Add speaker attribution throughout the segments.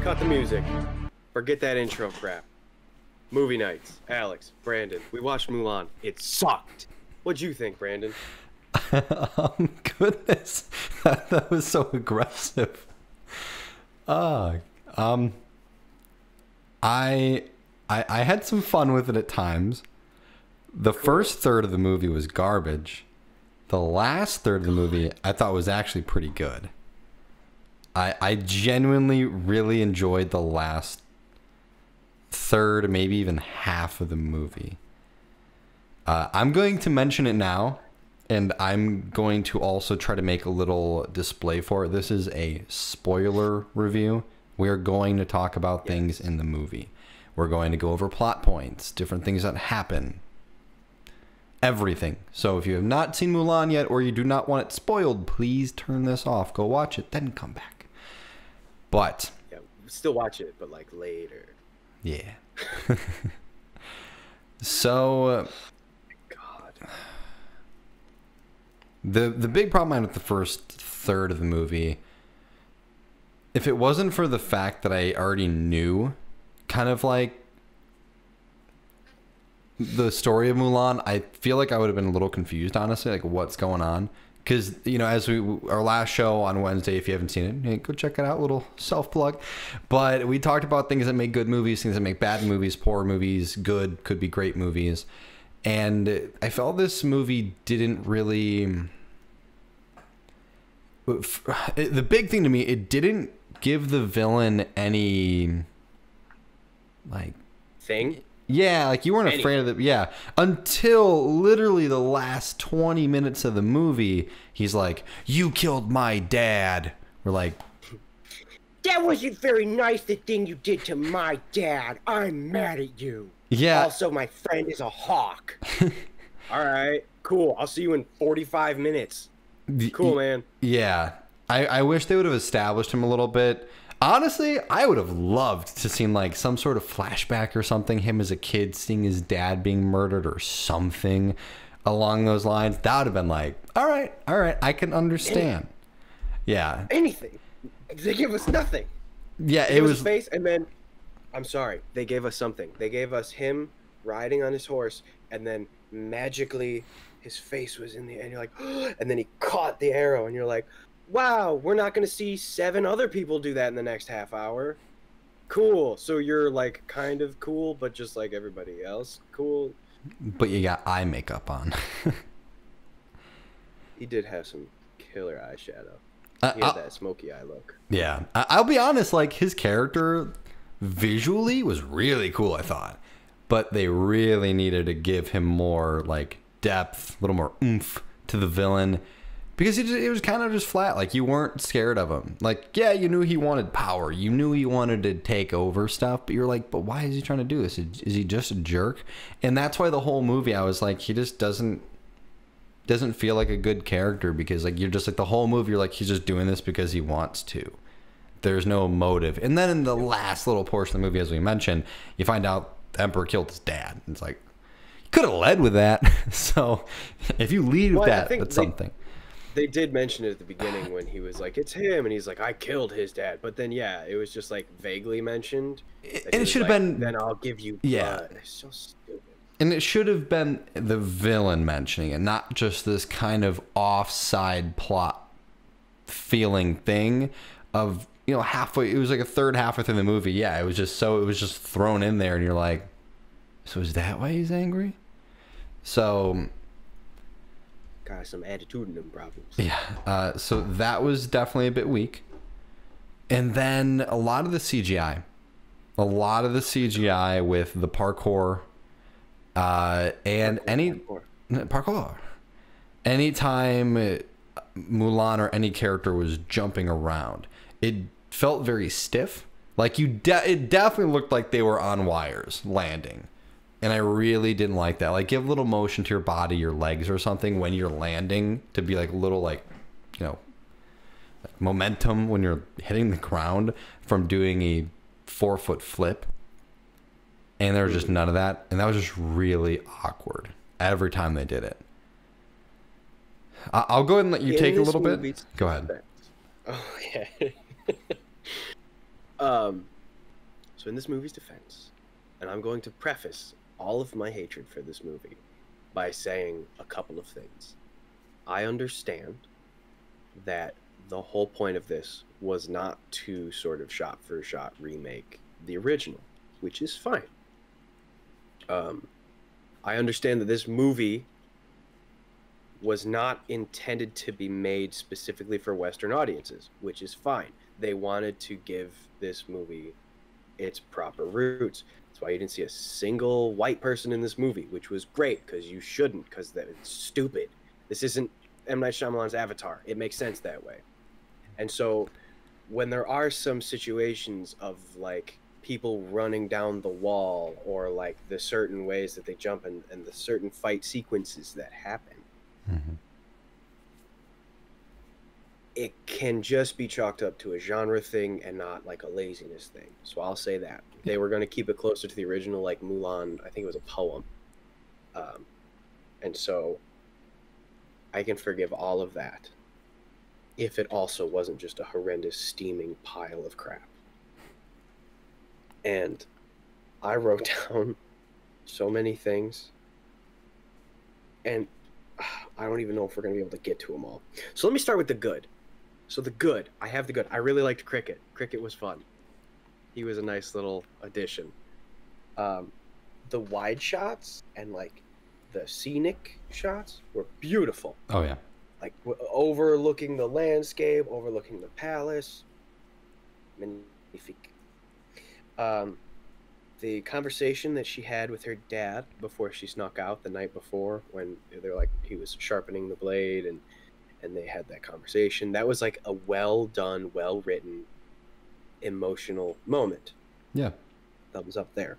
Speaker 1: Cut the music. Forget that intro crap. Movie nights. Alex, Brandon, we watched Mulan. It sucked. What'd you think, Brandon?
Speaker 2: Goodness, that was so aggressive. I had some fun with it at times. The first third of the movie was garbage. The last third of the movie I thought was actually pretty good. I genuinely really enjoyed the last third, maybe even half of the movie. I'm going to mention it now, and I'm going to also try to make a little display for it. This is a spoiler review. We're going to talk about things in the movie. We're going to go over plot points, different things that happen, everything. So if you have not seen Mulan yet, or you do not want it spoiled, please turn this off. Go watch it, then come back. But
Speaker 1: yeah, still watch it, but like later.
Speaker 2: Yeah. So
Speaker 1: God.
Speaker 2: The big problem I had with the first third of the movie, if it wasn't for the fact that I already knew kind of like the story of Mulan, I feel like I would have been a little confused, honestly, like what's going on. Because, you know, as our last show on Wednesday, if you haven't seen it, hey, go check it out, little self-plug. But we talked about things that make good movies, things that make bad movies, poor movies, good, could be great movies. And I felt this movie didn't really... The big thing to me, it didn't give the villain any, like...
Speaker 1: Thing?
Speaker 2: Yeah, like you weren't afraid of it. Yeah, until literally the last 20 minutes of the movie, he's like, "You killed my dad." We're like,
Speaker 1: "That wasn't very nice, the thing you did to my dad. I'm mad at you."
Speaker 2: Yeah.
Speaker 1: Also, my friend is a hawk. All right, cool. I'll see you in 45 minutes. Cool, man.
Speaker 2: Yeah, I wish they would have established him a little bit. Honestly, I would have loved to seen like some sort of flashback or something, him as a kid seeing his dad being murdered or something along those lines. That would have been like, all right, I can understand. Yeah.
Speaker 1: Anything. They give us nothing.
Speaker 2: Yeah,
Speaker 1: it was face, and then I'm sorry, they gave us something. They gave us him riding on his horse, and then magically his face was in the air, and you're like, oh, and then he caught the arrow, and you're like, wow, we're not going to see 7 other people do that in the next half hour. Cool. So you're like kind of cool, but just like everybody else cool.
Speaker 2: But you got eye makeup on.
Speaker 1: He did have some killer eyeshadow. He had that smoky eye look.
Speaker 2: Yeah. I'll be honest, like his character visually was really cool, I thought. But they really needed to give him more like depth, a little more oomph to the villain. Because it was kind of just flat. Like, you weren't scared of him. Like, yeah, you knew he wanted power. You knew he wanted to take over stuff. But you're like, but why is he trying to do this? Is he just a jerk? And that's why the whole movie, I was like, he just doesn't feel like a good character. Because, like, you're just like, the whole movie, you're like, he's just doing this because he wants to. There's no motive. And then in the last little portion of the movie, as we mentioned, you find out the Emperor killed his dad. It's like, you could have led with that. So, if you lead with that, that's something.
Speaker 1: They did mention it at the beginning when he was like, it's him, and he's like, I killed his dad. But then, yeah, it was just like vaguely mentioned.
Speaker 2: And it should have been.
Speaker 1: Then I'll give you.
Speaker 2: Yeah.
Speaker 1: It's so stupid.
Speaker 2: And it should have been the villain mentioning it, not just this kind of offside plot feeling thing of, you know, halfway. It was like a third halfway through the movie. Yeah, it was just thrown in there, and you're like, so is that why he's angry? So.
Speaker 1: Got some attitude and problems.
Speaker 2: Yeah, so that was definitely a bit weak. And then a lot of the CGI with the parkour, and parkour. Anytime Mulan or any character was jumping around, it felt very stiff. Like it definitely looked like they were on wires landing. And I really didn't like that. Like, give a little motion to your body, your legs or something when you're landing to be like a little, like, you know, like momentum when you're hitting the ground from doing a 4-foot flip. And there was just none of that. And that was just really awkward every time they did it. I'll go ahead and let you take a little bit. Go ahead.
Speaker 1: Oh, yeah. So in this movie's defense, and I'm going to preface all of my hatred for this movie by saying a couple of things. I understand that the whole point of this was not to sort of shot for shot remake the original, which is fine. I understand that this movie was not intended to be made specifically for Western audiences, which is fine. They wanted to give this movie its proper roots. That's why you didn't see a single white person in this movie, which was great, because you shouldn't, because it's stupid. This isn't M. Night Shyamalan's Avatar. It makes sense that way. And so when there are some situations of like people running down the wall, or like the certain ways that they jump and the certain fight sequences that happen, it can just be chalked up to a genre thing and not like a laziness thing. So I'll say that. They were going to keep it closer to the original, like Mulan, I think it was a poem. And so I can forgive all of that if it also wasn't just a horrendous steaming pile of crap. And I wrote down so many things, and I don't even know if we're going to be able to get to them all. So let me start with the good. So the good, I have the good. I really liked Cricket. Cricket was fun. He was a nice little addition. The wide shots and like the scenic shots were beautiful.
Speaker 2: Oh yeah.
Speaker 1: Like overlooking the landscape, overlooking the palace. Magnifique. The conversation that she had with her dad before she snuck out the night before, when they're like, he was sharpening the blade, and they had that conversation. That was like a well done, well written, emotional moment.
Speaker 2: Yeah.
Speaker 1: Thumbs up there.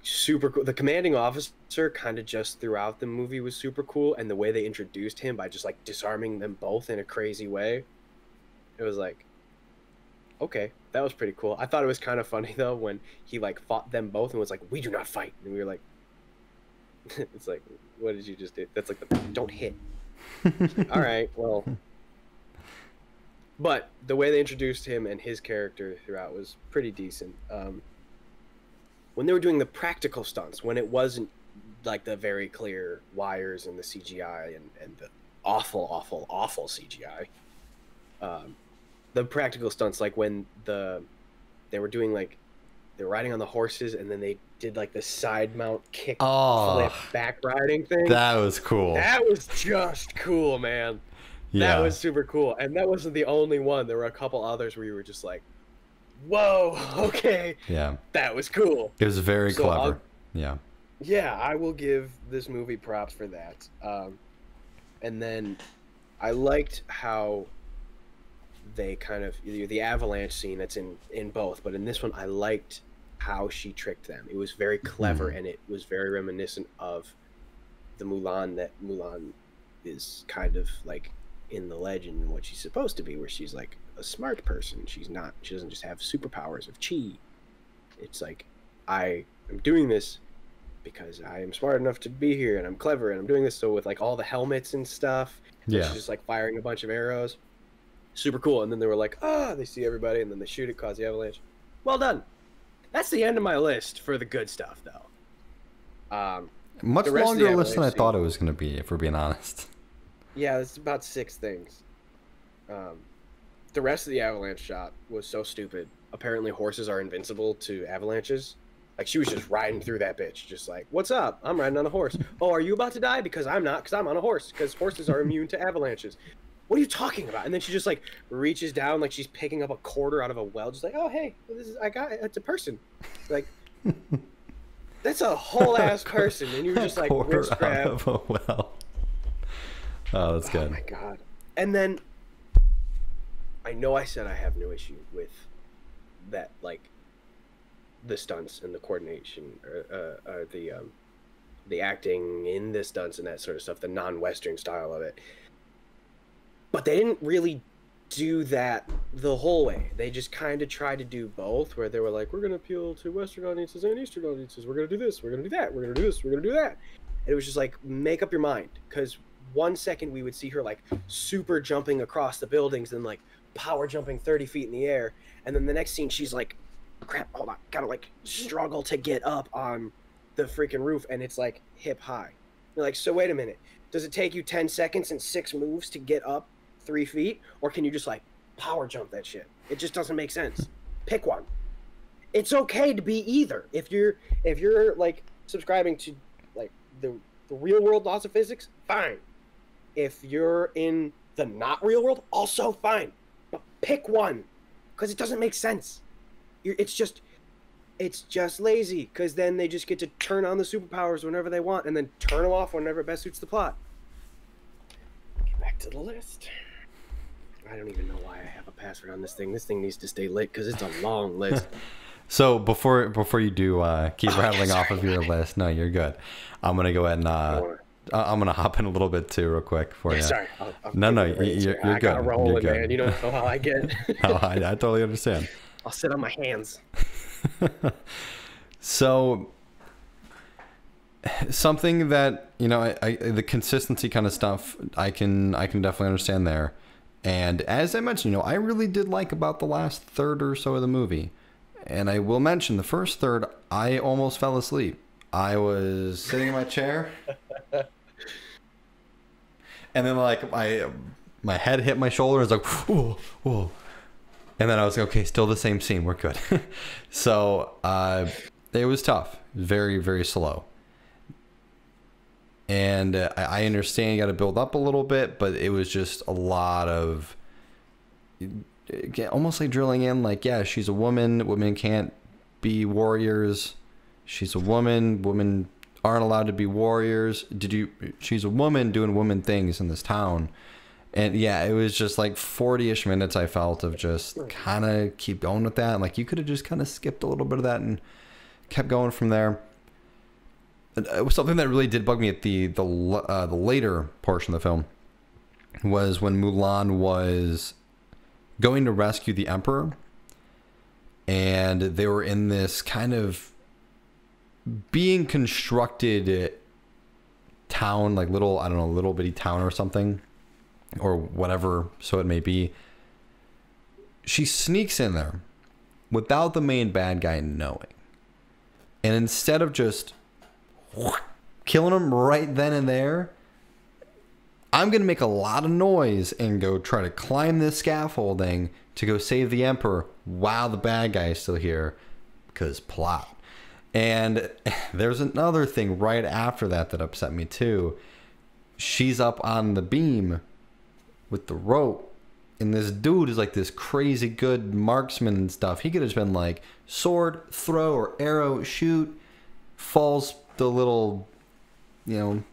Speaker 1: Super cool. The commanding officer kind of just throughout the movie was super cool, and the way they introduced him by just like disarming them both in a crazy way, it was like, okay, that was pretty cool. I thought it was kind of funny though when he like fought them both and was like, "We do not fight," and we were like, "It's like, what did you just do?" That's like the don't hit. Like, all right, well. But the way they introduced him and his character throughout was pretty decent. When they were doing the practical stunts, when it wasn't like the very clear wires and the CGI and the awful, awful, awful CGI, the practical stunts, like when they were doing like, they were riding on the horses and then they did like the side mount kick flip back riding thing.
Speaker 2: That was cool.
Speaker 1: That was just cool, man.
Speaker 2: Yeah.
Speaker 1: That was super cool. And that wasn't the only one. There were a couple others where you were just like, whoa, okay.
Speaker 2: Yeah.
Speaker 1: That was cool.
Speaker 2: It was very clever. Yeah.
Speaker 1: Yeah, I will give this movie props for that. And then I liked how they kind of, the avalanche scene that's in both, but in this one I liked how she tricked them. It was very clever, and it was very reminiscent of the Mulan that Mulan is kind of like in the legend and what she's supposed to be, where she's like a smart person. She doesn't just have superpowers of chi. It's like, I am doing this because I am smart enough to be here, and I'm clever, and I'm doing this. So with like all the helmets and stuff, she's just like firing a bunch of arrows. Super cool. And then they were like, they see everybody, and then they shoot it, cause the avalanche. Well done. That's the end of my list for the good stuff, though.
Speaker 2: Much longer list than I thought it was going to be, if we're being honest.
Speaker 1: Yeah, it's about 6 things. The rest of the avalanche shot was so stupid. Apparently horses are invincible to avalanches. Like, she was just riding through that bitch, just like, what's up? I'm riding on a horse. Oh, are you about to die? Because I'm not, because I'm on a horse, because horses are immune to avalanches. What are you talking about? And then she just like reaches down like she's picking up a quarter out of a well, just like, oh hey, it's a person. Like, that's a whole ass person, and you were just like wrist grab.
Speaker 2: Out of a well. Oh, that's good.
Speaker 1: Oh my god. And then I know I said I have no issue with that, like the stunts and the coordination, or the acting in the stunts and that sort of stuff, the non-Western style of it. But they didn't really do that the whole way. They just kind of tried to do both, where they were like, we're going to appeal to Western audiences and Eastern audiences. We're going to do this. We're going to do that. We're going to do this. We're going to do that. And it was just like, make up your mind. Because 1 second we would see her like super jumping across the buildings and like power jumping 30 feet in the air, and then the next scene she's like, crap, hold on, gotta like struggle to get up on the freaking roof, and it's like hip high. You're like, so wait a minute, does it take you 10 seconds and 6 moves to get up 3 feet, or can you just like power jump that shit? It just doesn't make sense. Pick one. It's okay to be either. If you're like subscribing to like the real world laws of physics, fine. If you're in the not real world, also fine. But pick one, because it doesn't make sense. It's just lazy, because then they just get to turn on the superpowers whenever they want and then turn them off whenever it best suits the plot. Get back to the list. I don't even know why I have a password on this thing. This thing needs to stay lit because it's a long list.
Speaker 2: So before you do keep rattling off of your list, no, you're good. I'm gonna go ahead and I'm gonna hop in a little bit too, real quick for you.
Speaker 1: Sorry.
Speaker 2: No, you're good.
Speaker 1: I gotta roll
Speaker 2: you're
Speaker 1: it,
Speaker 2: good.
Speaker 1: man. You don't know how I get.
Speaker 2: No, I totally understand.
Speaker 1: I'll sit on my hands.
Speaker 2: So something that, you know, I the consistency kind of stuff, I can definitely understand there. And as I mentioned, you know, I really did like about the last third or so of the movie. And I will mention the first third, I almost fell asleep. I was sitting in my chair, and then like my head hit my shoulder. I was like, whoa, whoa. And then I was like, okay, still the same scene. We're good. So it was tough. Very, very slow. And I understand you got to build up a little bit, but it was just a lot of almost like drilling in, like, yeah, she's a woman. Women can't be warriors. She's a woman. Women aren't allowed to be warriors. She's a woman doing woman things in this town. And yeah, it was just like 40-ish minutes, I felt, of just kind of keep going with that. And like, you could have just kind of skipped a little bit of that and kept going from there. It was something that really did bug me at the later portion of the film was when Mulan was going to rescue the Emperor, and they were in this kind of being constructed town, like little bitty town or something, or whatever so it may be. She sneaks in there without the main bad guy knowing, and instead of just killing him right then and there, I'm going to make a lot of noise and go try to climb this scaffolding to go save the Emperor while the bad guy is still here, because plot. And there's another thing right after that upset me too. She's up on the beam with the rope, and this dude is like this crazy good marksman and stuff. He could have just been like sword, throw, or arrow, shoot, falls the little, you know,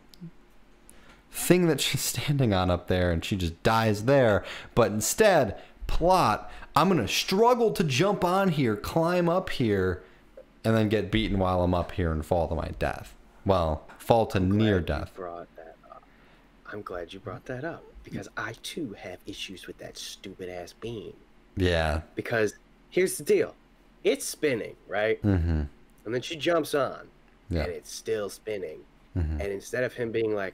Speaker 2: thing that she's standing on up there, and she just dies there. But instead, plot, I'm gonna struggle to jump on here, climb up here, and then get beaten while I'm up here and fall to my death. Well, fall to near death.
Speaker 1: I'm glad you brought that up, because I too have issues with that stupid ass beam.
Speaker 2: Yeah.
Speaker 1: Because here's the deal, it's spinning, right?
Speaker 2: Mm-hmm.
Speaker 1: And then she jumps on.
Speaker 2: Yeah.
Speaker 1: And it's still spinning.
Speaker 2: Mm-hmm.
Speaker 1: And instead of him being like,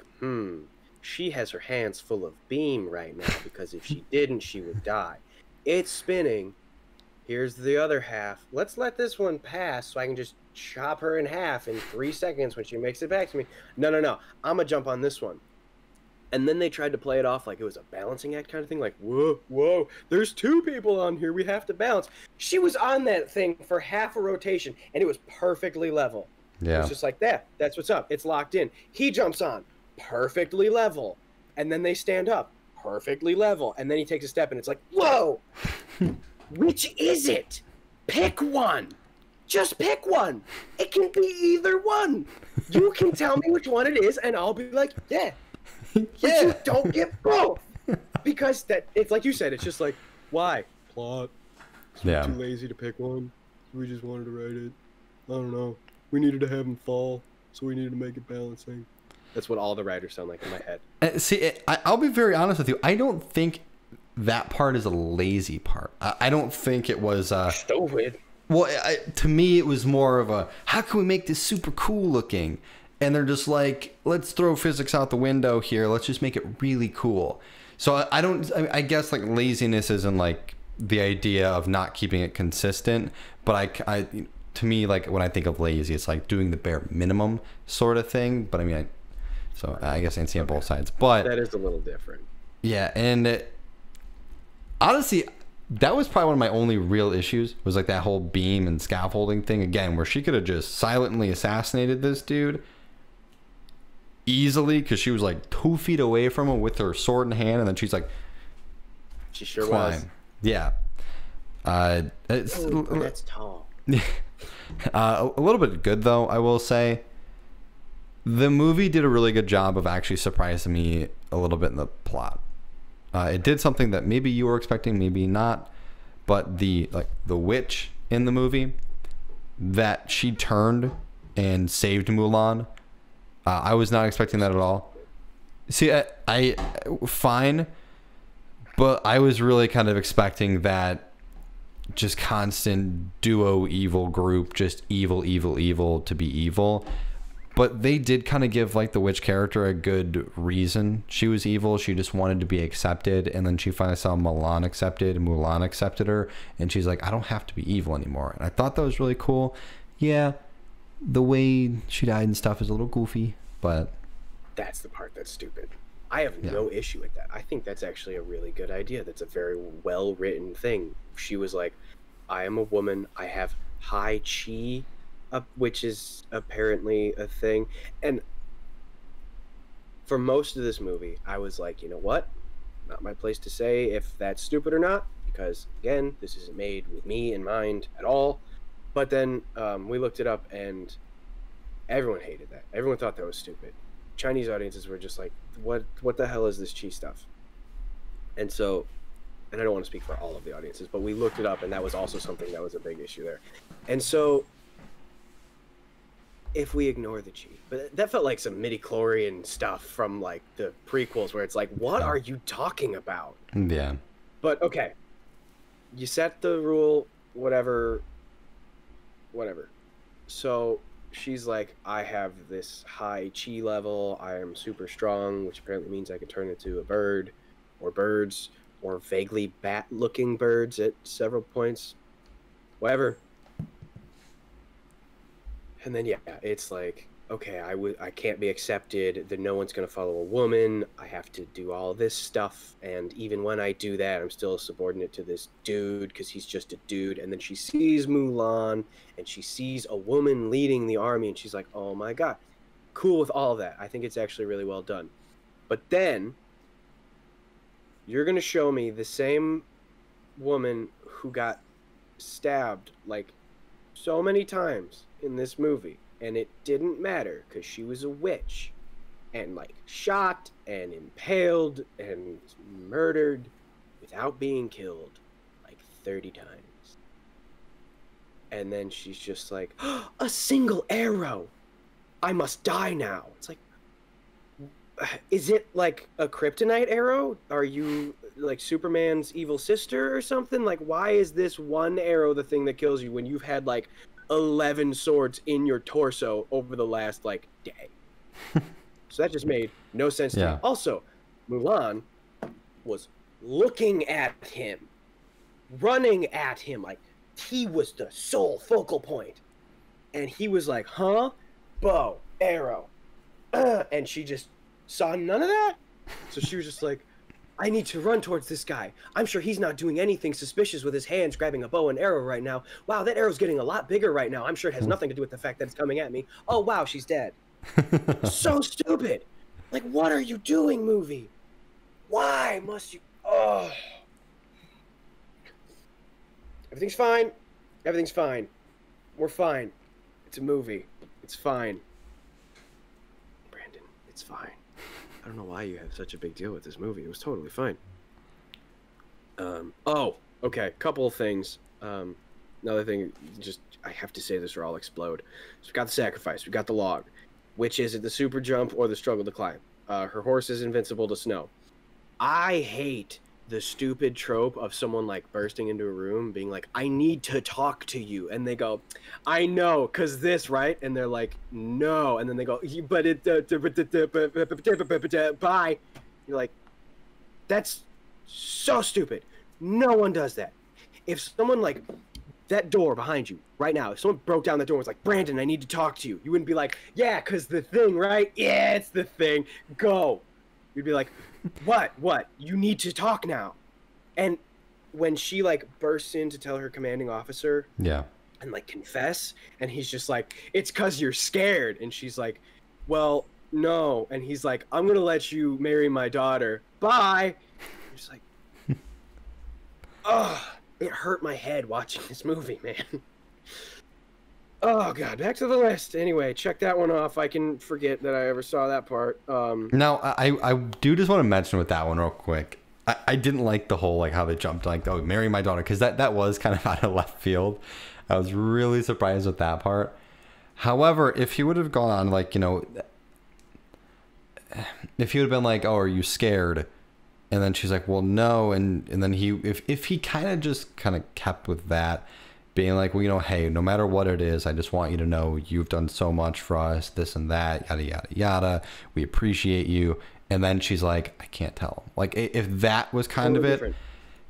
Speaker 1: she has her hands full of beam right now, because if she didn't, she would die. It's spinning. Here's the other half. Let's let this one pass so I can just chop her in half in 3 seconds when she makes it back to me. No. I'm going to jump on this one. And then they tried to play it off like it was a balancing act kind of thing. Like, whoa, there's 2 people on here. We have to balance. She was on that thing for half a rotation, and it was perfectly level.
Speaker 2: Yeah.
Speaker 1: It's just like that. That's what's up. It's locked in. He jumps on, perfectly level. And then they stand up, perfectly level. And then he takes a step, and it's like, whoa! Which is it? Pick one. Just pick one. It can be either one. You can tell me which one it is, and I'll be like, yeah. But you don't get both. Because it's like you said, it's just like, why? Plot.
Speaker 2: Yeah.
Speaker 1: Too lazy to pick one. We just wanted to write it. I don't know. We needed to have him fall, so we needed to make it balancing. That's what all the writers sound like in my head.
Speaker 2: See, I'll be very honest with you. I don't think that part is a lazy part. I don't think it was...
Speaker 1: Stove with.
Speaker 2: Well, to me, it was more of a, how can we make this super cool looking? and they're just like, let's throw physics out the window here. Let's just make it really cool. So I guess like laziness isn't like the idea of not keeping it consistent, but to me, like when I think of lazy, it's like doing the bare minimum sort of thing. But I mean, so I guess I can see on both sides, but
Speaker 1: that is a little different.
Speaker 2: Yeah. And honestly, that was probably one of my only real issues, was like that whole beam and scaffolding thing again, where she could have just silently assassinated this dude easily, because she was like 2 feet away from him with her sword in hand, and then she's like,
Speaker 1: she sure was.
Speaker 2: Yeah.
Speaker 1: That's tall.
Speaker 2: A little bit good though, I will say. The movie did a really good job of actually surprising me a little bit in the plot. It did something that maybe you were expecting, maybe not, but the witch in the movie, that she turned and saved Mulan, I was not expecting that at all. See, I fine, but I was really kind of expecting that just constant duo evil group, just evil to be evil. But they did kind of give like the witch character a good reason she was evil. She just wanted to be accepted, and then she finally saw Mulan accepted her, and she's like, I don't have to be evil anymore. And I thought that was really cool. Yeah, the way she died and stuff is a little goofy, but
Speaker 1: that's the part that's stupid. I have no issue with that. I think that's actually a really good idea. That's a very well written thing. She was like, I am a woman, I have high chi, which is apparently a thing. And for most of this movie, I was like, you know what? Not my place to say if that's stupid or not, because again, this isn't made with me in mind at all. But then we looked it up, and everyone hated that. Everyone thought that was stupid. Chinese audiences were just like, what the hell is this chi stuff? And so, and I don't want to speak for all of the audiences, but we looked it up, and that was also something that was a big issue there. And so, if we ignore the chi, but that felt like some midi-chlorian stuff from like the prequels, where it's like, what are you talking about?
Speaker 2: Yeah.
Speaker 1: But okay, you set the rule, whatever. So she's like, I have this high chi level, I am super strong, which apparently means I can turn into a bird or birds or vaguely bat-looking birds at several points, whatever. And then yeah, it's like, okay, I can't be accepted, that no one's going to follow a woman, I have to do all this stuff, and even when I do that, I'm still subordinate to this dude because he's just a dude. And then she sees Mulan, and she sees a woman leading the army, and she's like, oh my god, cool with all of that. I think it's actually really well done. But then you're going to show me the same woman who got stabbed like so many times in this movie, and it didn't matter because she was a witch, and like shot and impaled and murdered without being killed like 30 times. And then she's just like, oh, a single arrow, I must die now. It's like, is it like a kryptonite arrow? Are you like Superman's evil sister or something? Like, why is this one arrow the thing that kills you when you've had like 11 swords in your torso over the last like day? So that just made no sense to me. Also, Mulan was looking at him, running at him, like he was the sole focal point, and he was like, huh, bow, arrow, and she just saw none of that. So she was just like, I need to run towards this guy. I'm sure he's not doing anything suspicious with his hands grabbing a bow and arrow right now. Wow, that arrow's getting a lot bigger right now. I'm sure it has nothing to do with the fact that it's coming at me. Oh, wow, she's dead. So stupid. Like, what are you doing, movie? Why must you... Oh. Everything's fine. Everything's fine. We're fine. It's a movie. It's fine. Brandon, it's fine. I don't know why you have such a big deal with this movie. It was totally fine. Oh, okay. Couple of things. Another thing, just, I have to say this or I'll explode. So we got the sacrifice. We got the log. Which is it, the super jump or the struggle to climb? Her horse is invincible to snow. I hate the stupid trope of someone like bursting into a room being like, I need to talk to you, and they go, I know, cause this, right? And they're like, no, and then they go, but it bye. You're like, that's so stupid. No one does that. If someone like that door behind you right now, if someone broke down the door and was like, Brandon, I need to talk to you, you wouldn't be like, yeah, cause the thing, right? Yeah, it's the thing. Go. You'd be like, what? You need to talk now. And when she like bursts in to tell her commanding officer
Speaker 2: Yeah.
Speaker 1: and like confess, and he's just like, it's cause you're scared. And she's like, well, no. And he's like, I'm gonna let you marry my daughter. Bye. You're just like, oh, it hurt my head watching this movie, man. Oh god, back to the list. Anyway, check that one off. I can forget that I ever saw that part.
Speaker 2: Now, I do just want to mention with that one real quick. I didn't like the whole like how they jumped like, oh, marry my daughter, because that was kind of out of left field. I was really surprised with that part. However, if he would have gone on like, you know, if he would have been like, oh, are you scared? And then she's like, well, no. And then if he kind of just kind of kept with that, being like, well, you know, hey, no matter what it is, I just want you to know you've done so much for us, this and that, yada, yada, yada. We appreciate you. And then she's like, I can't tell. Like, if that was kind of it. Different.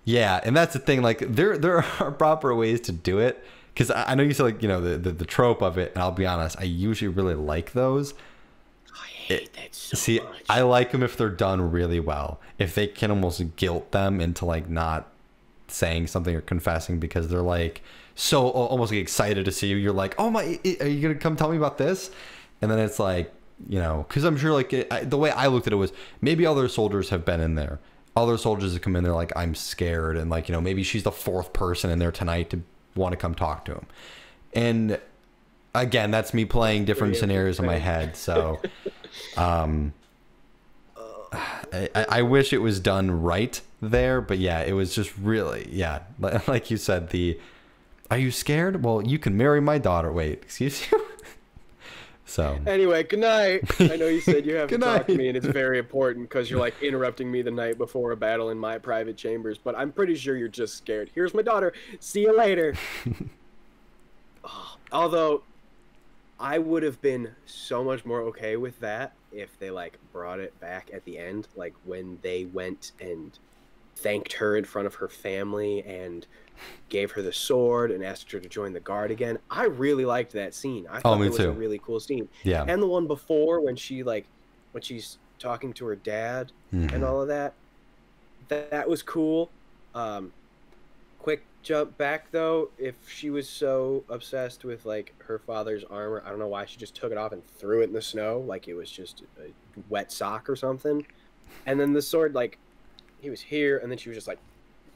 Speaker 2: Yeah. And that's the thing. Like, there are proper ways to do it. Because I know you said, like, you know, the trope of it. And I'll be honest, I usually really like those.
Speaker 1: I hate that so
Speaker 2: See,
Speaker 1: much.
Speaker 2: I like them if they're done really well. If they can almost guilt them into, like, not saying something or confessing because they're, like, so almost like excited to see you. You're like, oh my, are you gonna come tell me about this? And then it's like, you know, because I'm sure like the way I looked at it was maybe other soldiers have been in there. Other soldiers have come in there like, I'm scared, and like, you know, maybe she's the fourth person in there tonight to want to come talk to him. And again, that's me playing different scenarios in my head. So I wish it was done right there, but yeah, it was just really, yeah, like you said, are you scared? Well, you can marry my daughter. Wait, excuse you? So.
Speaker 1: Anyway, good night. I know you said you have to talk to me, and it's very important because you're like interrupting me the night before a battle in my private chambers, but I'm pretty sure you're just scared. Here's my daughter. See you later. Although, I would have been so much more okay with that if they like brought it back at the end, like when they went and thanked her in front of her family and gave her the sword and asked her to join the guard again. I really liked that scene. I thought it was a really cool scene.
Speaker 2: Yeah.
Speaker 1: And the one before when she's talking to her dad and all of that. That was cool. Quick jump back though, if she was so obsessed with like her father's armor, I don't know why she just took it off and threw it in the snow like it was just a wet sock or something. And then the sword, like, he was here and then she was just like,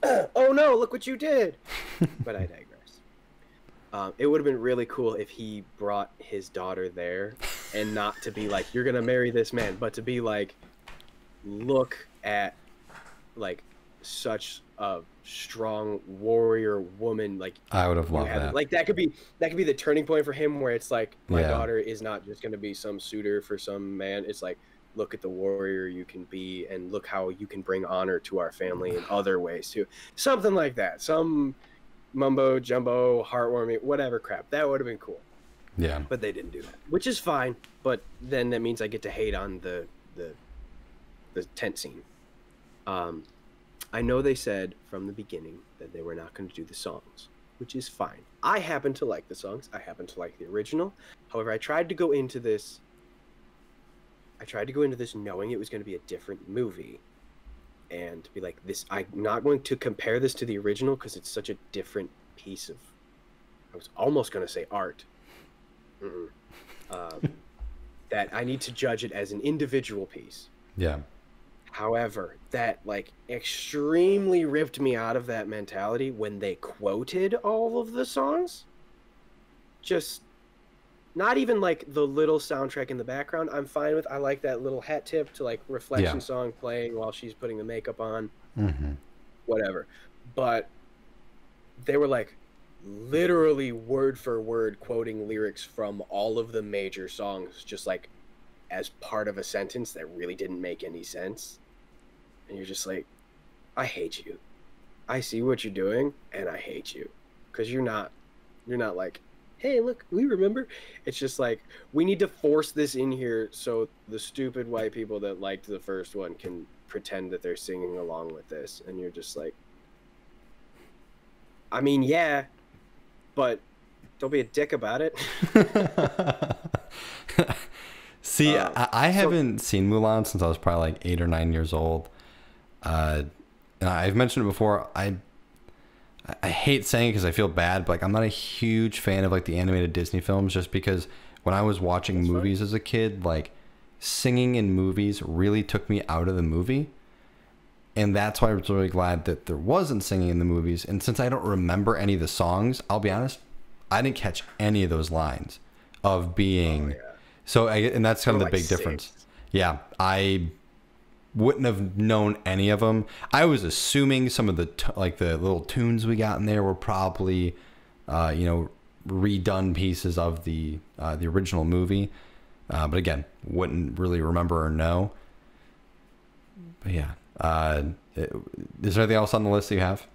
Speaker 1: oh no, look what you did. But I digress. It would have been really cool if he brought his daughter there and not to be like, you're gonna marry this man, but to be like, look at like such a strong warrior woman. Like,
Speaker 2: I would have loved that.
Speaker 1: Like that could be the turning point for him, where it's like, my daughter is not just gonna be some suitor for some man. It's like, look at the warrior you can be, and look how you can bring honor to our family in other ways too. Something like that. Some mumbo jumbo, heartwarming, whatever crap. That would have been cool.
Speaker 2: Yeah.
Speaker 1: But they didn't do that, which is fine. But then that means I get to hate on the tent scene. I know they said from the beginning that they were not going to do the songs, which is fine. I happen to like the songs. I happen to like the original. However, I tried to go into this knowing it was going to be a different movie, and be like, this, I'm not going to compare this to the original because it's such a different piece of, I was almost going to say art, that I need to judge it as an individual piece.
Speaker 2: Yeah.
Speaker 1: However, that like extremely ripped me out of that mentality when they quoted all of the songs. Just not even like the little soundtrack in the background. I'm fine with. I like that little hat tip to like reflection song playing while she's putting the makeup on. Whatever. But they were like literally word for word quoting lyrics from all of the major songs, just like as part of a sentence that really didn't make any sense. And you're just like, I hate you. I see what you're doing, and I hate you, because you're not like, hey, look, we remember. It's just like we need to force this in here so the stupid white people that liked the first one can pretend that they're singing along with this, and you're just like, I mean, yeah, but don't be a dick about it.
Speaker 2: See, I haven't seen Mulan since I was probably like 8 or 9 years old. I've mentioned it before. I hate saying it because I feel bad, but like I'm not a huge fan of like the animated Disney films, just because when I was watching movies as a kid, like singing in movies really took me out of the movie. And that's why I was really glad that there wasn't singing in the movies. And since I don't remember any of the songs, I'll be honest, I didn't catch any of those lines of being. So, and that's kind of the big difference. Yeah, I wouldn't have known any of them. I was assuming some of the like the little tunes we got in there were probably, redone pieces of the original movie. But again, wouldn't really remember or know. But yeah, is there anything else on the list that you have?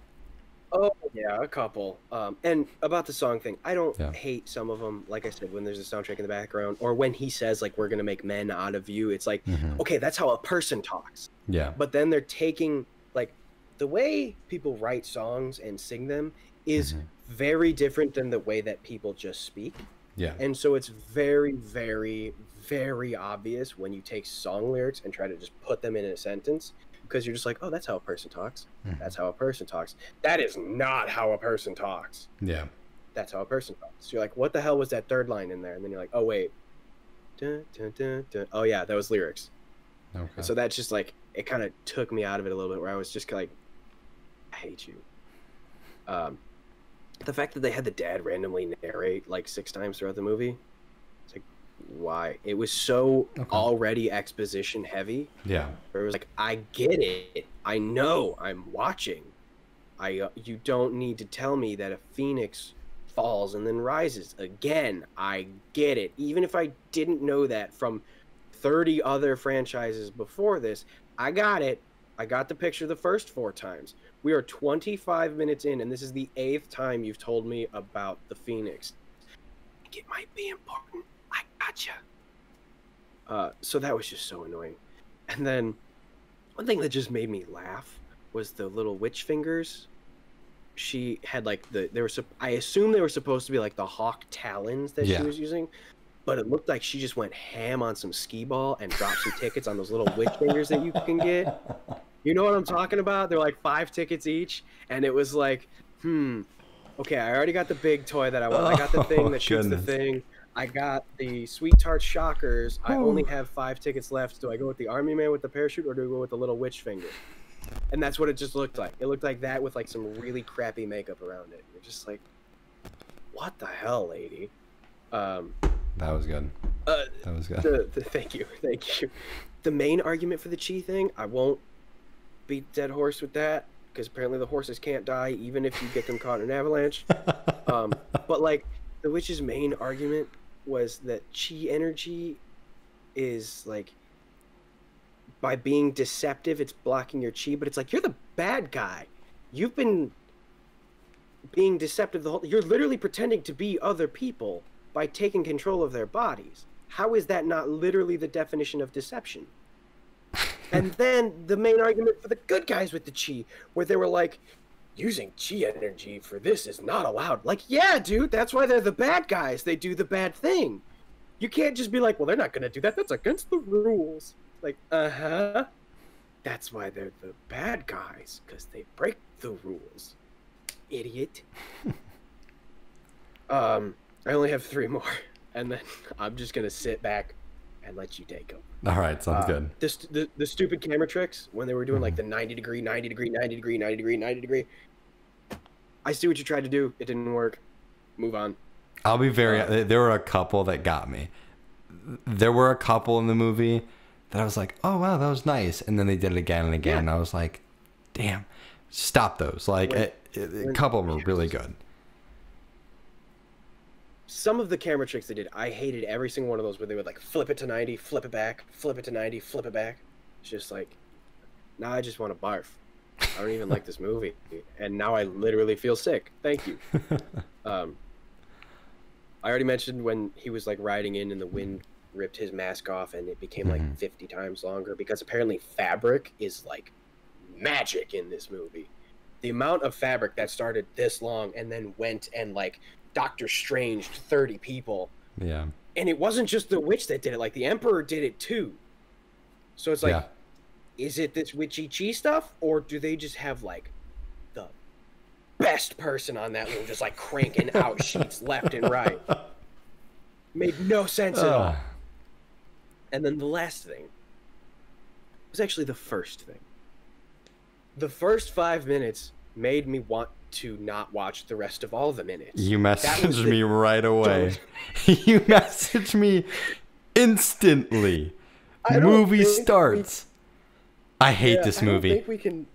Speaker 1: Oh yeah, a couple. And about the song thing, I don't hate some of them. Like I said, when there's a soundtrack in the background, or when he says like we're gonna make men out of you, it's like, okay, that's how a person talks.
Speaker 2: Yeah.
Speaker 1: But then they're taking like the way people write songs and sing them is very different than the way that people just speak.
Speaker 2: Yeah.
Speaker 1: And so it's very, very, very obvious when you take song lyrics and try to just put them in a sentence, because you're just like, oh, that's how a person talks. That's how a person talks. That is not how a person talks.
Speaker 2: Yeah.
Speaker 1: That's how a person talks. So you're like, what the hell was that third line in there? And then you're like, oh, wait. Dun, dun, dun, dun. Oh, yeah, that was lyrics.
Speaker 2: Okay.
Speaker 1: So that's just like, it kind of took me out of it a little bit, where I was just like, I hate you. The fact that they had the dad randomly narrate like 6 times throughout the movie, it's like, why? It was so already exposition heavy.
Speaker 2: Yeah.
Speaker 1: Where it was like, I get it. I know. I'm watching. You don't need to tell me that a phoenix falls and then rises again. I get it. Even if I didn't know that from 30 other franchises before this, I got it. I got the picture the first 4 times. We are 25 minutes in, and this is the 8th time you've told me about the Phoenix. I think it might be important. I gotcha. So that was just so annoying. And then one thing that just made me laugh was the little witch fingers. She had like I assume they were supposed to be like the hawk talons that she was using, but it looked like she just went ham on some skee ball and dropped some tickets on those little witch fingers that you can get. You know what I'm talking about? They're like 5 tickets each, and it was like, okay, I already got the big toy that I want. I got the thing that shoots the thing. I got the Sweet Tart Shockers. I only have 5 tickets left. Do I go with the Army Man with the parachute, or do I go with the little witch finger? And that's what it just looked like. It looked like that with like some really crappy makeup around it. You're just like, what the hell, lady?
Speaker 2: That was good. That was good.
Speaker 1: Thank you. The main argument for the chi thing, I won't beat dead horse with that, because apparently the horses can't die even if you get them caught in an avalanche. But like the witch's main argument was that chi energy is like, by being deceptive, it's blocking your chi, but it's like, you're the bad guy. You've been being deceptive the whole. You're literally pretending to be other people by taking control of their bodies. How is that not literally the definition of deception? And then the main argument for the good guys with the chi, where they were like, using chi energy for this is not allowed. Like, yeah, dude, that's why they're the bad guys. They do the bad thing. You can't just be like, well, they're not going to do that. That's against the rules. Like, that's why they're the bad guys, because they break the rules. Idiot. I only have 3 more, and then I'm just going to sit back and let you take them.
Speaker 2: All right, sounds good.
Speaker 1: The stupid camera tricks, when they were doing like the 90 degree, 90 degree, 90 degree, 90 degree, 90 degree. I see what you tried to do. It didn't work. Move on.
Speaker 2: I'll be very, there were a couple that got me. There were a couple in the movie that I was like, oh, wow, that was nice. And then they did it again and again. And I was like, damn, stop those. Like, a couple of them were really good.
Speaker 1: Some of the camera tricks they did, I hated every single one of those, where they would like flip it to 90, flip it back, flip it to 90, flip it back. It's just like, now I just want to barf. I don't even like this movie, and now I literally feel sick. Thank you. Um, I already mentioned when he was like riding in and the wind ripped his mask off and it became like 50 times longer because apparently fabric is like magic in this movie. The amount of fabric that started this long and then went and like Doctor Stranged 30 people.
Speaker 2: Yeah.
Speaker 1: And it wasn't just the witch that did it, like the Emperor did it too. So it's like, is it this witchy chi stuff, or do they just have like the best person on that loom just like cranking out sheets left and right? Made no sense at all. And then the last thing was actually the first thing. The first 5 minutes made me want to not watch the rest of all the minutes.
Speaker 2: You messaged me right away. You messaged me instantly. Movie starts. I hate this movie.
Speaker 1: I don't think we can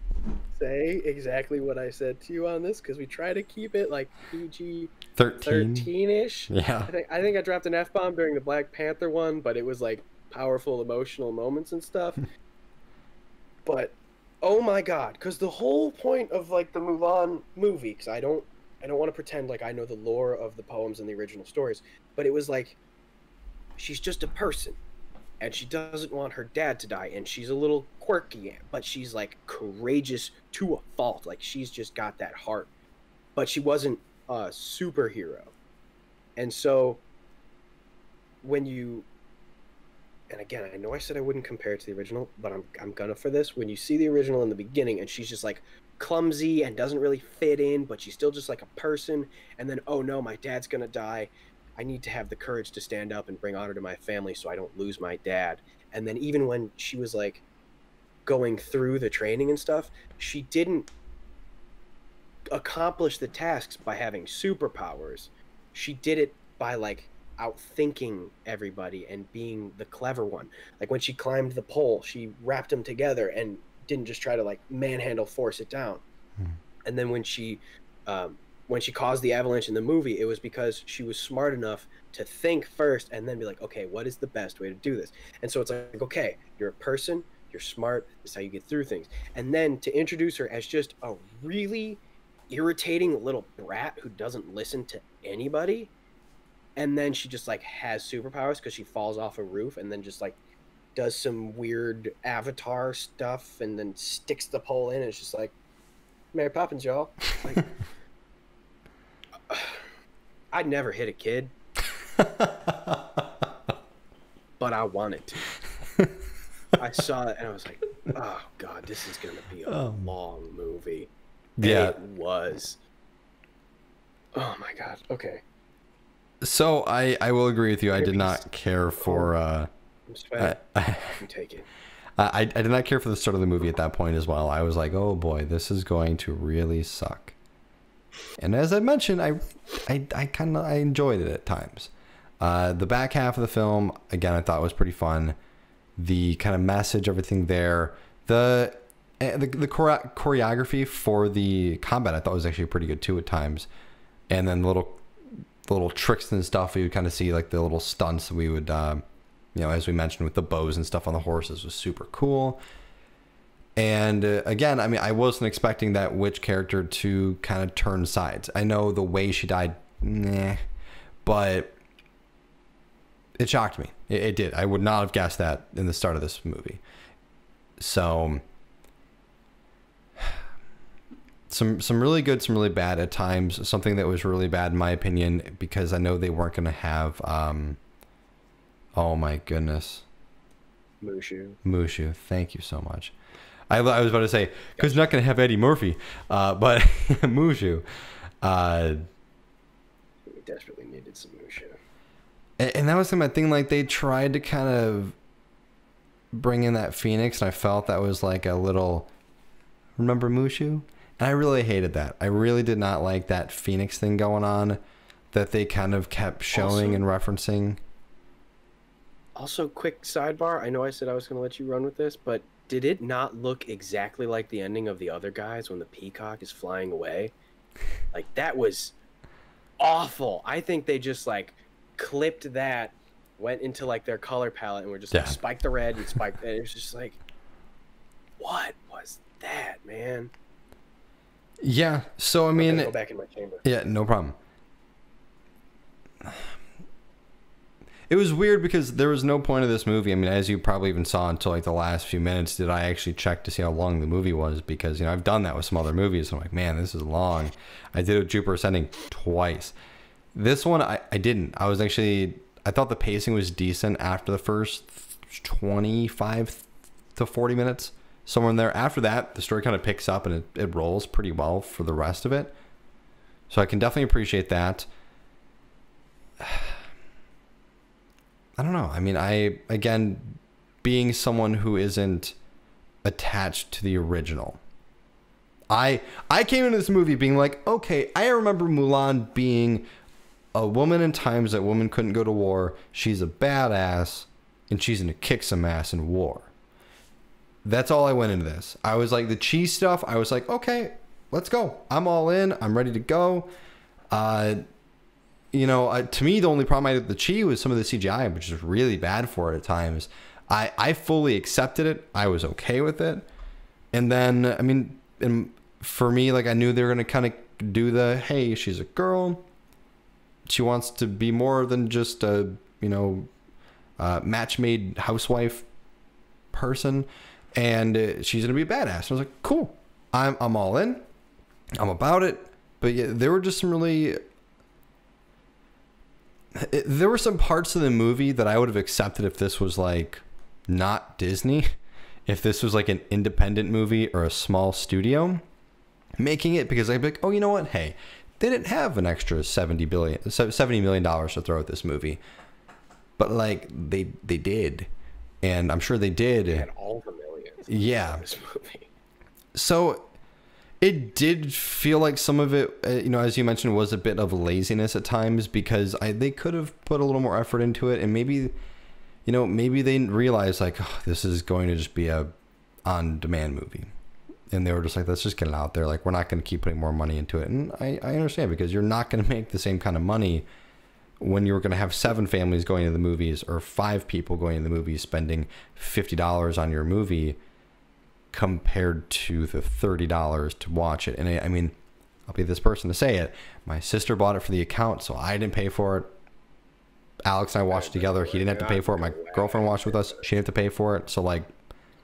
Speaker 1: say exactly what I said to you on this because we try to keep it like PG 13-ish.
Speaker 2: Yeah.
Speaker 1: I think I dropped an F-bomb during the Black Panther one, but it was like powerful emotional moments and stuff. But oh my god, because the whole point of like the Mulan movie, because I don't want to pretend like I know the lore of the poems and the original stories, but it was like she's just a person and she doesn't want her dad to die, and she's a little quirky, but she's like courageous to a fault. Like she's just got that heart, but she wasn't a superhero. And so when you, and again, I know I said I wouldn't compare it to the original, but I'm gonna for this. When you see the original in the beginning and she's just like clumsy and doesn't really fit in, but she's still just like a person, and then, oh no, my dad's gonna die. I need to have the courage to stand up and bring honor to my family so I don't lose my dad. And then even when she was like going through the training and stuff, she didn't accomplish the tasks by having superpowers. She did it by like outthinking everybody and being the clever one. Like when she climbed the pole, she wrapped them together and didn't just try to like manhandle force it down. And then when she caused the avalanche in the movie, it was because she was smart enough to think first and then be like, okay, what is the best way to do this? And so it's like, okay, you're a person, you're smart, this is how you get through things. And then to introduce her as just a really irritating little brat who doesn't listen to anybody, and then she just like has superpowers because she falls off a roof and then just like does some weird avatar stuff and then sticks the pole in, and it's just like Mary Poppins, y'all. Like, I'd never hit a kid, but I wanted to. I saw it and I was like, oh god, this is gonna be a long movie.
Speaker 2: Yeah,
Speaker 1: and it was. Oh my god. Okay.
Speaker 2: So I will agree with you. I did not care for.
Speaker 1: I'm sweating. You take it.
Speaker 2: I did not care for the start of the movie at that point as well. I was like, oh boy, this is going to really suck. And as I mentioned, I enjoyed it at times. The back half of the film, again, I thought was pretty fun. The kind of message, everything there, the choreography for the combat, I thought was actually pretty good too at times. And then the little tricks and stuff, we would kind of see like the little stunts we would, as we mentioned with the bows and stuff on the horses was super cool. And again, I mean, I wasn't expecting that witch character to kind of turn sides. I know the way she died, but it shocked me. It did. I would not have guessed that in the start of this movie. So some really good, some really bad at times. Something that was really bad in my opinion, because I know they weren't going to have, oh my goodness. Mushu. Thank you so much. I was about to say, because you're not going to have Eddie Murphy, but Mushu.
Speaker 1: We desperately needed some Mushu.
Speaker 2: And that was my thing. Like they tried to kind of bring in that Phoenix, and I felt that was like a little. Remember Mushu? And I really hated that. I really did not like that Phoenix thing going on, that they kind of kept showing and referencing.
Speaker 1: Also, quick sidebar. I know I said I was going to let you run with this, but did it not look exactly like the ending of the other guys when the peacock is flying away? Like that was awful. I think they just like clipped that, went into like their color palette, and were just like spike the red and spike. And it was just like, what was that, man?
Speaker 2: Yeah. So I
Speaker 1: I'm
Speaker 2: mean,
Speaker 1: gonna go back in my chamber.
Speaker 2: yeah, no problem. It was weird because there was no point of this movie. I mean, as you probably even saw until like the last few minutes, did I actually check to see how long the movie was? Because, you know, I've done that with some other movies. I'm like, man, this is long. I did it with Jupiter Ascending twice. This one, I didn't. I thought the pacing was decent after the first 25 to 40 minutes, somewhere in there. After that, the story kind of picks up and it rolls pretty well for the rest of it. So I can definitely appreciate that. I don't know. I mean, again, being someone who isn't attached to the original, I came into this movie being like, okay, I remember Mulan being a woman in times that women couldn't go to war. She's a badass, and she's gonna kick some ass in war. That's all I went into this. I was like, the cheese stuff, I was like, okay, let's go. I'm all in. I'm ready to go. You know, to me, the only problem I had with the Chi was some of the CGI, which is really bad for it at times. I fully accepted it. I was okay with it. And then, I mean, for me, like, I knew they were going to kind of do hey, she's a girl. She wants to be more than just a, you know, match-made housewife person. And she's going to be a badass. And I was like, cool. I'm all in. I'm about it. But yeah, there were just some really... There were some parts of the movie that I would have accepted if this was like not Disney, if this was like an independent movie or a small studio making it, because I'd be like, oh, you know what? Hey, they didn't have an extra $70 million to throw at this movie, but like they did, and I'm sure they did.
Speaker 1: They had all the millions.
Speaker 2: Yeah.
Speaker 1: In this movie.
Speaker 2: So it did feel like some of it, you know, as you mentioned, was a bit of laziness at times, because they could have put a little more effort into it, and maybe, you know, maybe they realized like, oh, this is going to just be a on-demand movie, and they were just like, let's just get it out there. Like, we're not going to keep putting more money into it, and I understand, because you're not going to make the same kind of money when you're going to have 7 families going to the movies, or 5 people going to the movies spending $50 on your movie, compared to the $30 to watch it. And I mean, I'll be this person to say it. My sister bought it for the account, so I didn't pay for it. Alex and I watched together. He didn't have to pay for it. My girlfriend watched with us. She didn't have to pay for it. So like,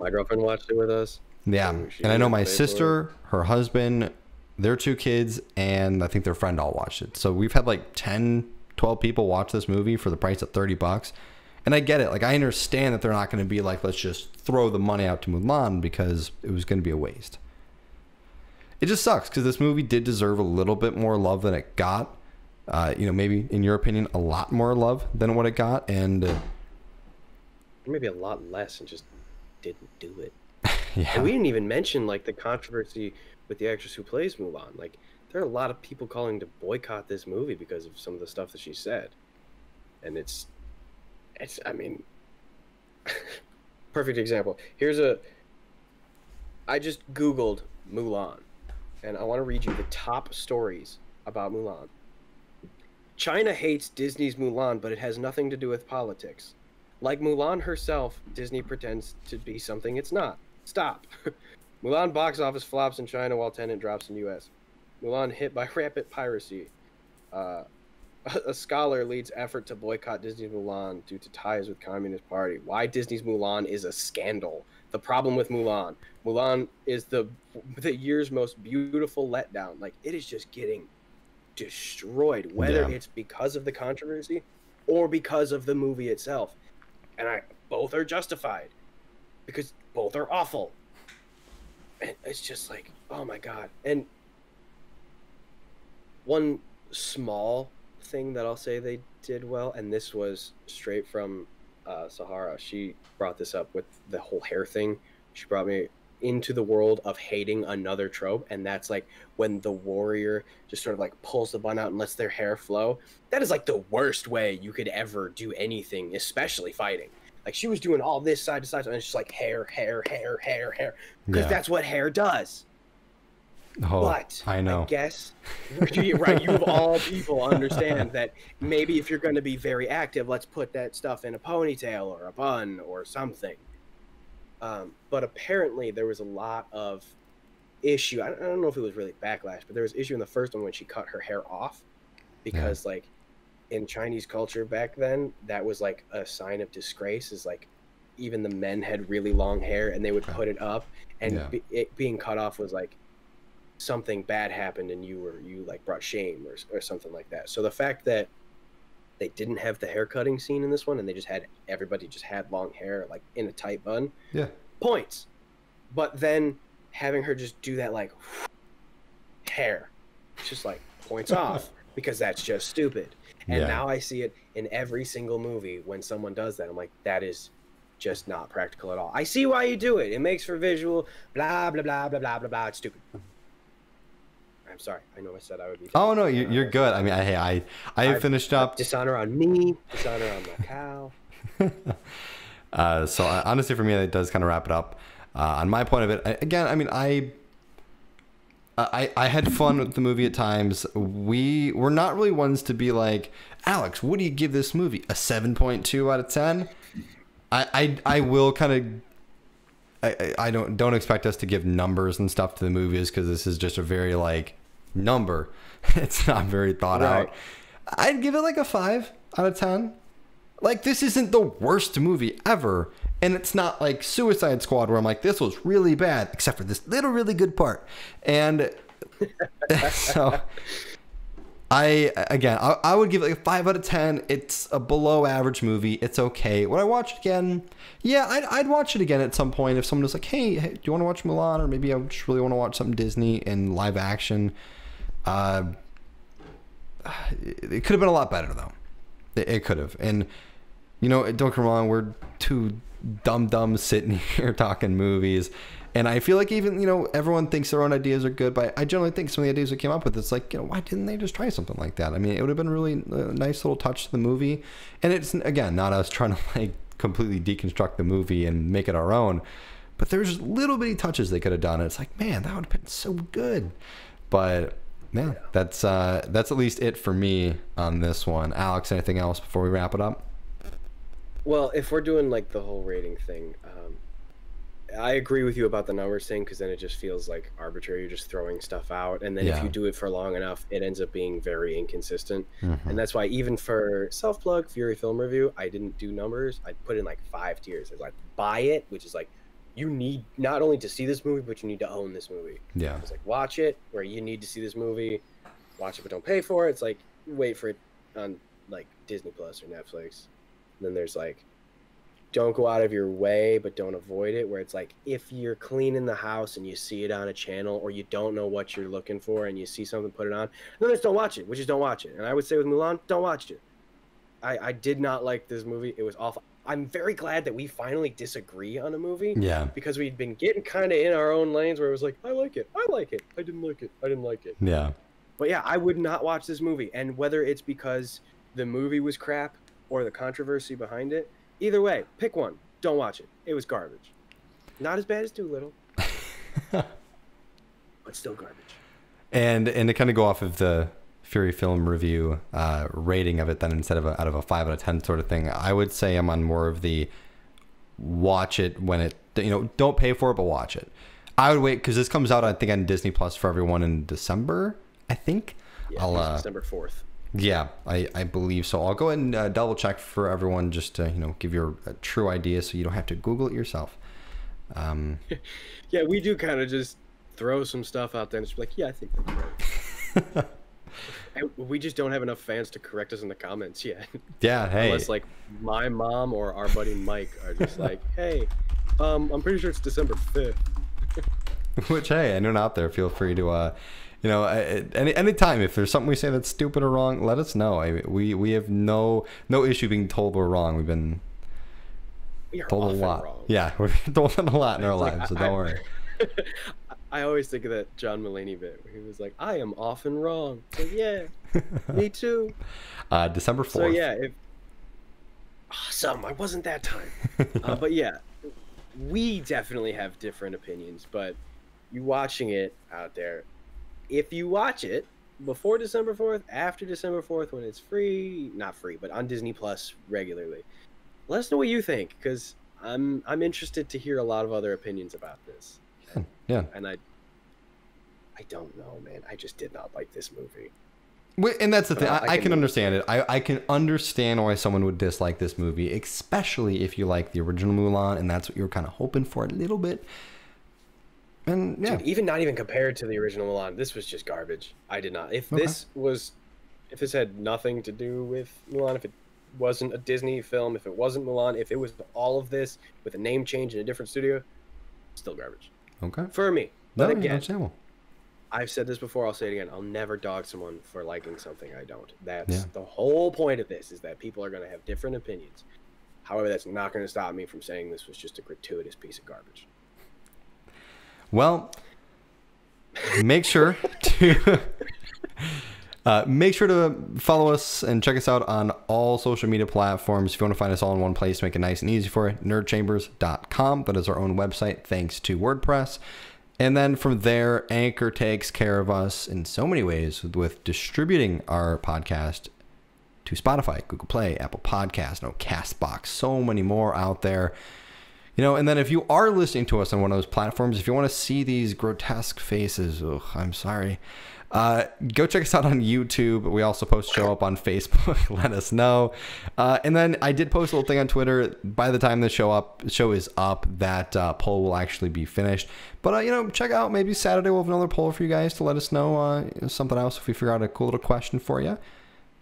Speaker 1: my girlfriend watched it with us.
Speaker 2: Yeah. And I know my sister, her husband, their 2 kids, and I think their friend all watched it. So we've had like 10, 12 people watch this movie for the price of $30. And I get it. Like, I understand that they're not going to be like, let's just throw the money out to Mulan, because it was going to be a waste. It just sucks, because this movie did deserve a little bit more love than it got. You know, maybe, in your opinion, a lot more love than what it got. And
Speaker 1: maybe a lot less, and just didn't do it.
Speaker 2: Yeah.
Speaker 1: And we didn't even mention, like, the controversy with the actress who plays Mulan. Like, there are a lot of people calling to boycott this movie because of some of the stuff that she said. And it's I mean, perfect example. I just Googled Mulan, and I want to read you the top stories about Mulan. China hates Disney's Mulan, but it has nothing to do with politics. Like Mulan herself, Disney pretends to be something it's not. Stop. Mulan box office flops in China while Tenet drops in U.S. Mulan hit by rampant piracy. A scholar leads effort to boycott Disney's Mulan due to ties with Communist Party. Why Disney's Mulan is a scandal. The problem with Mulan. Mulan is the year's most beautiful letdown. Like, it is just getting destroyed, whether it's because of the controversy or because of the movie itself. And both are justified, because both are awful. And it's just like, oh my God. And one small thing that I'll say they did well, and this was straight from Sahara. She brought this up with the whole hair thing. She brought me into the world of hating another trope, and that's like when the warrior just sort of like pulls the bun out and lets their hair flow. That is like the worst way you could ever do anything, especially fighting. Like, she was doing all this side to side, and it's just like hair, because that's what hair does.
Speaker 2: Oh,
Speaker 1: but
Speaker 2: I know.
Speaker 1: I guess, right, you of all people understand that maybe if you're going to be very active, let's put that stuff in a ponytail or a bun or something. But apparently there was a lot of issue. I don't know if it was really backlash, but there was issue in the first one when she cut her hair off, because like in Chinese culture back then, that was like a sign of disgrace. Is like even the men had really long hair and they would put it up, and it being cut off was like something bad happened and you like brought shame or something like that. So the fact that they didn't have the hair cutting scene in this one and they just had everybody just had long hair like in a tight bun, points. But then having her just do that like hair, it's just like points off, because that's just stupid. And now I see it in every single movie when someone does that. I'm like, that is just not practical at all. I see why you do it. It makes for visual, blah, blah, blah, blah, blah, blah, blah. It's stupid. I'm sorry. I know I said I would be.
Speaker 2: Oh, no, you're good. I mean, I finished up.
Speaker 1: Dishonor on me, dishonor on my cow.
Speaker 2: So honestly, for me, it does kind of wrap it up. On my point of it, again, I mean, I had fun with the movie at times. We were not really ones to be like, Alex, what do you give this movie? A 7.2 out of 10? I will kind of, I don't expect us to give numbers and stuff to the movies, because this is just a very like number. It's not very thought out. I'd give it like a 5 out of 10. Like, this isn't the worst movie ever. And it's not like Suicide Squad where I'm like, this was really bad, except for this little really good part. And so I would give it like a 5 out of 10. It's a below average movie. It's okay. Would I watch it again? Yeah, I'd watch it again at some point if someone was like, hey, do you want to watch Mulan? Or maybe I just really want to watch something Disney in live action. It could have been a lot better, though. It could have. And, you know, don't get me wrong, we're two dumb sitting here talking movies, and I feel like even, you know, everyone thinks their own ideas are good, but I generally think some of the ideas we came up with, it's like, you know, why didn't they just try something like that? I mean, it would have been really a nice little touch to the movie. And it's, again, not us trying to like completely deconstruct the movie and make it our own, but there's little bitty touches they could have done. It's like, man, that would have been so good. But man, that's at least it for me on this one. Alex, anything else before we wrap it up?
Speaker 1: Well, if we're doing like the whole rating thing, I agree with you about the numbers thing, because then it just feels like arbitrary. You're just throwing stuff out, and then if you do it for long enough, it ends up being very inconsistent. And that's why even for self-plug Fury Film Review, I didn't do numbers. I put in like 5 tiers. It's like buy it, which is like you need not only to see this movie, but you need to own this movie.
Speaker 2: Yeah,
Speaker 1: it's like watch it, where you need to see this movie, watch it but don't pay for it. It's like wait for it on like Disney Plus or Netflix. And then there's like, don't go out of your way, but don't avoid it, where it's like, if you're cleaning the house and you see it on a channel, or you don't know what you're looking for and you see something, put it on, then just don't watch it, which is don't watch it. And I would say with Mulan, don't watch it. I did not like this movie. It was awful. I'm very glad that we finally disagree on a movie.
Speaker 2: Yeah.
Speaker 1: Because we'd been getting kind of in our own lanes where it was like, I like it. I like it. I didn't like it. I didn't like it.
Speaker 2: Yeah.
Speaker 1: But yeah, I would not watch this movie. And whether it's because the movie was crap or the controversy behind it, either way, pick one. Don't watch it. It was garbage. Not as bad as Doolittle, but still garbage.
Speaker 2: And to kind of go off of the Fury Film Review rating of it, then instead of out of a 5 out of 10 sort of thing, I would say I'm on more of the watch it when it, you know, don't pay for it, but watch it. I would wait, because this comes out, I think, on Disney Plus for everyone in December, I think.
Speaker 1: Yeah, December 4th.
Speaker 2: Yeah, I believe so. I'll go ahead and double check for everyone, just to, you know, give you a true idea, so you don't have to Google it yourself.
Speaker 1: Yeah, we do kind of just throw some stuff out there and just be like, yeah, I think that's right. And we just don't have enough fans to correct us in the comments yet.
Speaker 2: Yeah, hey.
Speaker 1: Unless like my mom or our buddy Mike are just like, hey, I'm pretty sure it's December 5th.
Speaker 2: Which, hey, anyone out there, feel free to you know, anytime if there's something we say that's stupid or wrong, let us know. We have no issue being told we're wrong. We've been told a lot. Wrong. Yeah, we've been told a lot in our lives, so don't worry.
Speaker 1: I always think of that John Mulaney bit where he was like, I am often wrong. Like, yeah, me too.
Speaker 2: December 4th.
Speaker 1: So yeah, awesome. I wasn't that time. But yeah, we definitely have different opinions, but you watching it out there, if you watch it before December 4th, after December 4th, when it's free, not free, but on Disney Plus regularly, let us know what you think, because I'm interested to hear a lot of other opinions about this.
Speaker 2: Yeah.
Speaker 1: And I don't know, man. I just did not like this movie.
Speaker 2: And that's the thing. I can understand it. I can understand why someone would dislike this movie, especially if you like the original Mulan, and that's what you were kind of hoping for a little bit. And yeah,
Speaker 1: Dude, not even compared to the original Mulan, this was just garbage. I did not. If this had nothing to do with Mulan, if it wasn't a Disney film, if it wasn't Mulan, if it was all of this with a name change in a different studio, still garbage.
Speaker 2: Okay.
Speaker 1: For me. But
Speaker 2: No,
Speaker 1: again,
Speaker 2: understandable.
Speaker 1: I've said this before, I'll say it again. I'll never dog someone for liking something I don't. That's the whole point of this, is that people are going to have different opinions. However, that's not going to stop me from saying this was just a gratuitous piece of garbage.
Speaker 2: Well, make sure to follow us and check us out on all social media platforms. If you want to find us all in one place, make it nice and easy for you, nerdchambers.com. That is our own website, thanks to WordPress. And then from there, Anchor takes care of us in so many ways with distributing our podcast to Spotify, Google Play, Apple Podcasts, CastBox, so many more out there. And then if you are listening to us on one of those platforms, if you want to see these grotesque faces, I'm sorry, go check us out on YouTube. We also show up on Facebook. Let us know. And then I did post a little thing on Twitter. By the time the show is up, that poll will actually be finished. But check out, maybe Saturday we'll have another poll for you guys to let us know something else if we figure out a cool little question for you.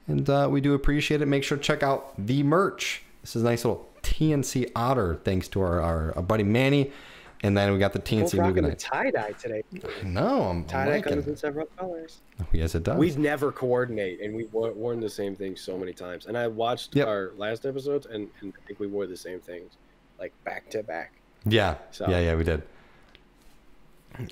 Speaker 2: And we do appreciate it. Make sure to check out the merch. This is a nice little TNC otter, thanks to our buddy Manny. And then we got the TNC movie night.
Speaker 1: Tie-dye today.
Speaker 2: No, I'm
Speaker 1: tie-dye comes in several colors.
Speaker 2: Oh, yes, it does.
Speaker 1: We never coordinate, and we've worn the same thing so many times. And I watched our last episodes, and I think we wore the same things, like back to back.
Speaker 2: Yeah, so. yeah, we did.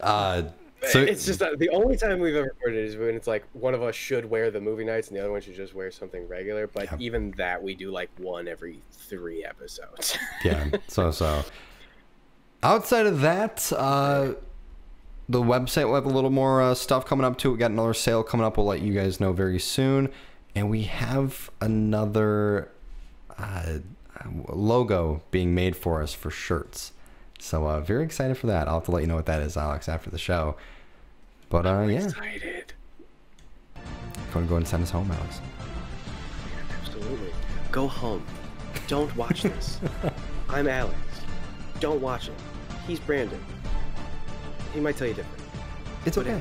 Speaker 1: So it's just the only time we've ever recorded is when it's like one of us should wear the movie nights and the other one should just wear something regular. But even that, we do like one every 3 episodes.
Speaker 2: Yeah, so. Outside of that, the website will have a little more stuff coming up too. We got another sale coming up. We'll let you guys know very soon. And we have another logo being made for us for shirts. So very excited for that. I'll have to let you know what that is, Alex, after the show. But
Speaker 1: I'm
Speaker 2: yeah.
Speaker 1: excited.
Speaker 2: You want to go and send us home, Alex?
Speaker 1: Absolutely. Go home. Don't watch this. I'm Alex. Don't watch it. He's Brandon. He might tell you different.
Speaker 2: It's okay.